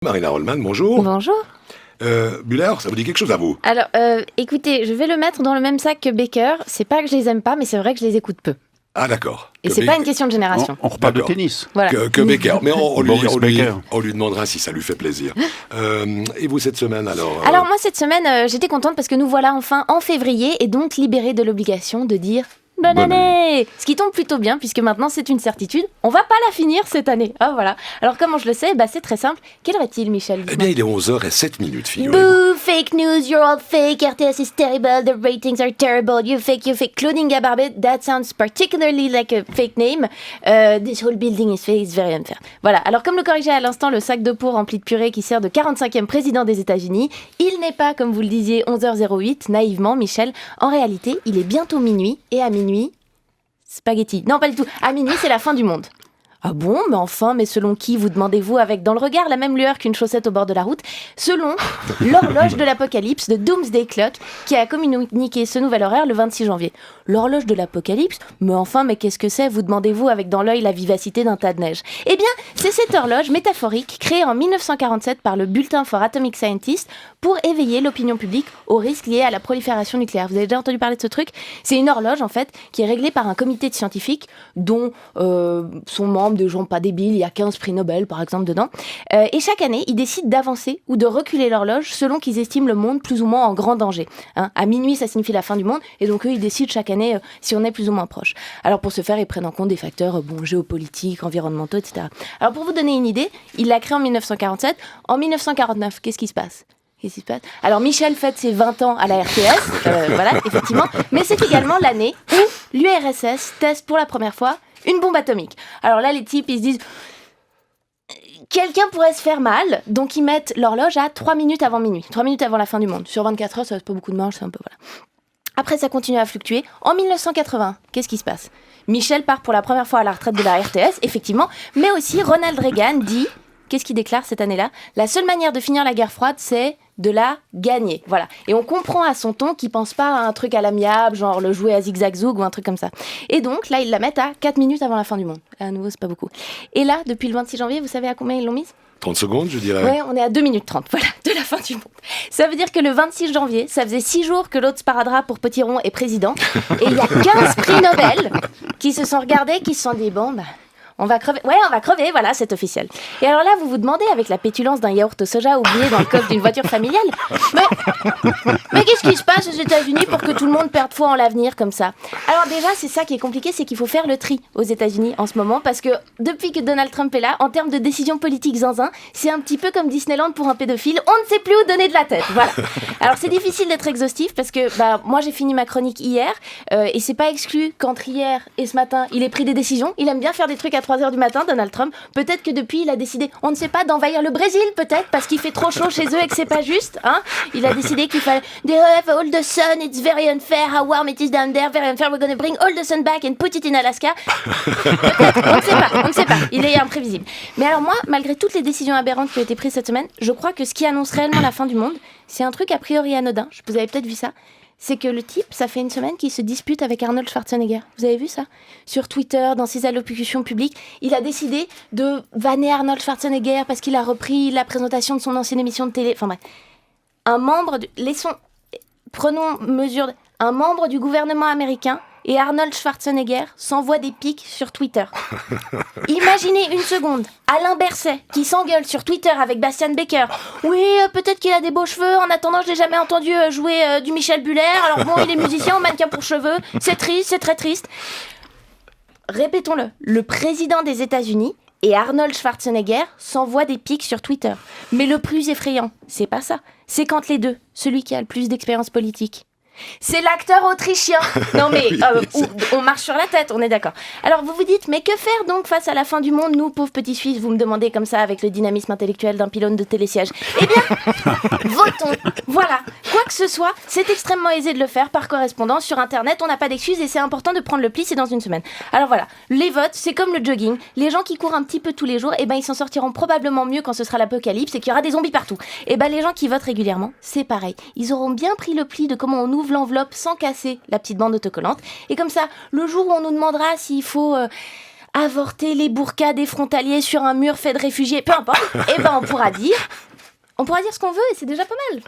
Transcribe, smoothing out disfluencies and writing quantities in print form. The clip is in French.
Marina Rollman, bonjour. Bonjour. Müller, ça vous dit quelque chose à vous? Alors, écoutez, je vais le mettre dans le même sac que Baker. C'est pas que je les aime pas, mais c'est vrai que je les écoute peu. Ah d'accord. Et c'est pas une question de génération. On reparle de tennis. Voilà. Que Baker, mais on Baker. lui demandera si ça lui fait plaisir. Et vous cette semaine alors? Alors moi cette semaine, j'étais contente parce que nous voilà enfin en février et donc libérés de l'obligation de dire bonne année. Ce qui tombe plutôt bien puisque maintenant c'est une certitude, on va pas la finir cette année. Ah voilà. Alors comment je le sais? C'est très simple. Quelle heure est-il, Michel? Eh bien, il est 11h07, figurez-vous. Boo, fake news, you're all fake, RTS is terrible, the ratings are terrible, you fake. Claudine Gabarbet, that sounds particularly like a fake name. This whole building is fake, it's very unfair. Voilà, alors comme le corrigeait à l'instant le sac de peau rempli de purée qui sert de 45e président des États-Unis, il n'est pas, comme vous le disiez, 11h08, naïvement, Michel. En réalité, il est bientôt minuit, et à minuit, spaghetti. Non, pas du tout. À minuit, c'est la fin du monde. Ah bon, mais selon qui, vous demandez-vous, avec dans le regard la même lueur qu'une chaussette au bord de la route? Selon l'horloge de l'apocalypse de Doomsday Clock, qui a communiqué ce nouvel horaire le 26 janvier. L'horloge de l'apocalypse? Mais qu'est-ce que c'est, vous demandez-vous, avec dans l'œil la vivacité d'un tas de neige? Eh bien, c'est cette horloge métaphorique créée en 1947 par le Bulletin for Atomic Scientists pour éveiller l'opinion publique aux risques liés à la prolifération nucléaire. Vous avez déjà entendu parler de ce truc? C'est une horloge, en fait, qui est réglée par un comité de scientifiques dont sont membres de gens pas débiles, il y a 15 prix Nobel par exemple dedans, et chaque année ils décident d'avancer ou de reculer l'horloge selon qu'ils estiment le monde plus ou moins en grand danger. À minuit ça signifie la fin du monde et donc eux ils décident chaque année si on est plus ou moins proche. Alors pour ce faire ils prennent en compte des facteurs géopolitiques, environnementaux, etc. Alors pour vous donner une idée, il l'a créé en 1947, en 1949 qu'est-ce qui se passe? Alors Michel fête ses 20 ans à la RTS, voilà, effectivement, mais c'est également l'année où l'URSS teste pour la première fois une bombe atomique. Alors là, les types, ils se disent quelqu'un pourrait se faire mal, donc ils mettent l'horloge à 3 minutes avant minuit, 3 minutes avant la fin du monde. Sur 24 heures, ça laisse pas beaucoup de marge, c'est un peu voilà. Après, ça continue à fluctuer. En 1980, qu'est-ce qui se passe? Michel part pour la première fois à la retraite de la RTS, effectivement, mais aussi Ronald Reagan dit, qu'est-ce qu'il déclare cette année-là? La seule manière de finir la guerre froide, c'est de la gagner, voilà. Et on comprend à son ton qu'il pense pas à un truc à l'amiable, genre le jouer à zigzag-zoug ou un truc comme ça. Et donc, là, ils la mettent à 4 minutes avant la fin du monde. À nouveau, c'est pas beaucoup. Et là, depuis le 26 janvier, vous savez à combien ils l'ont mise? 30 secondes, je dirais. Ouais, on est à 2 minutes 30, voilà, de la fin du monde. Ça veut dire que le 26 janvier, ça faisait 6 jours que l'autre sparadrap pour Petit Rond est président. Et il y a 15 prix Nobel qui se sont regardés, qui se sont dit, on va crever. Ouais, on va crever, voilà, c'est officiel. Et alors là, vous vous demandez, avec la pétulance d'un yaourt au soja oublié dans le coffre d'une voiture familiale, mais qu'est-ce qui se passe aux États-Unis pour que tout le monde perde foi en l'avenir comme ça? Alors déjà, c'est ça qui est compliqué, c'est qu'il faut faire le tri aux États-Unis en ce moment, parce que depuis que Donald Trump est là, en termes de décisions politiques zinzin, c'est un petit peu comme Disneyland pour un pédophile, on ne sait plus où donner de la tête. Voilà. Alors c'est difficile d'être exhaustif, parce que moi j'ai fini ma chronique hier, et c'est pas exclu qu'entre hier et ce matin, il ait pris des décisions. Il aime bien faire des trucs à 3h du matin, Donald Trump. Peut-être que depuis, il a décidé, on ne sait pas, d'envahir le Brésil, peut-être, parce qu'il fait trop chaud chez eux et que c'est pas juste, hein. Il a décidé qu'il fallait they have all the sun, it's very unfair, how warm it is down there, very unfair, we're gonna bring all the sun back and put it in Alaska. Peut-être, on ne sait pas, il est imprévisible. Mais alors moi, malgré toutes les décisions aberrantes qui ont été prises cette semaine, je crois que ce qui annonce réellement la fin du monde, c'est un truc a priori anodin, vous avez peut-être vu ça. C'est que le type, ça fait une semaine qu'il se dispute avec Arnold Schwarzenegger. Vous avez vu ça? Sur Twitter, dans ses allocutions publiques, il a décidé de vanner Arnold Schwarzenegger parce qu'il a repris la présentation de son ancienne émission de télé. Enfin bref. Un membre du gouvernement américain et Arnold Schwarzenegger s'envoient des pics sur Twitter. Imaginez une seconde, Alain Berset qui s'engueule sur Twitter avec Bastian Becker. Oui, peut-être qu'il a des beaux cheveux, en attendant je l'ai jamais entendu jouer du Michel Buller, alors bon, il est musicien au mannequin pour cheveux, c'est triste, c'est très triste. Répétons-le, le président des États-Unis et Arnold Schwarzenegger s'envoient des pics sur Twitter. Mais le plus effrayant, c'est pas ça, c'est quand les deux, celui qui a le plus d'expérience politique, c'est l'acteur autrichien. Non mais on marche sur la tête, on est d'accord. Alors vous vous dites, mais que faire donc face à la fin du monde, nous pauvres petits Suisses, vous me demandez comme ça avec le dynamisme intellectuel d'un pylône de télésiège. Eh bien, votons. Voilà, quoi que ce soit, c'est extrêmement aisé de le faire par correspondance sur internet, on n'a pas d'excuses et c'est important de prendre le pli, c'est dans une semaine. Alors voilà, les votes, c'est comme le jogging, les gens qui courent un petit peu tous les jours, ils s'en sortiront probablement mieux quand ce sera l'apocalypse et qu'il y aura des zombies partout. Les gens qui votent régulièrement, c'est pareil, ils auront bien pris le pli de comment on ouvre l'enveloppe sans casser la petite bande autocollante. Et comme ça, le jour où on nous demandera s'il faut avorter les burqas des frontaliers sur un mur fait de réfugiés, peu importe, on pourra dire ce qu'on veut et c'est déjà pas mal.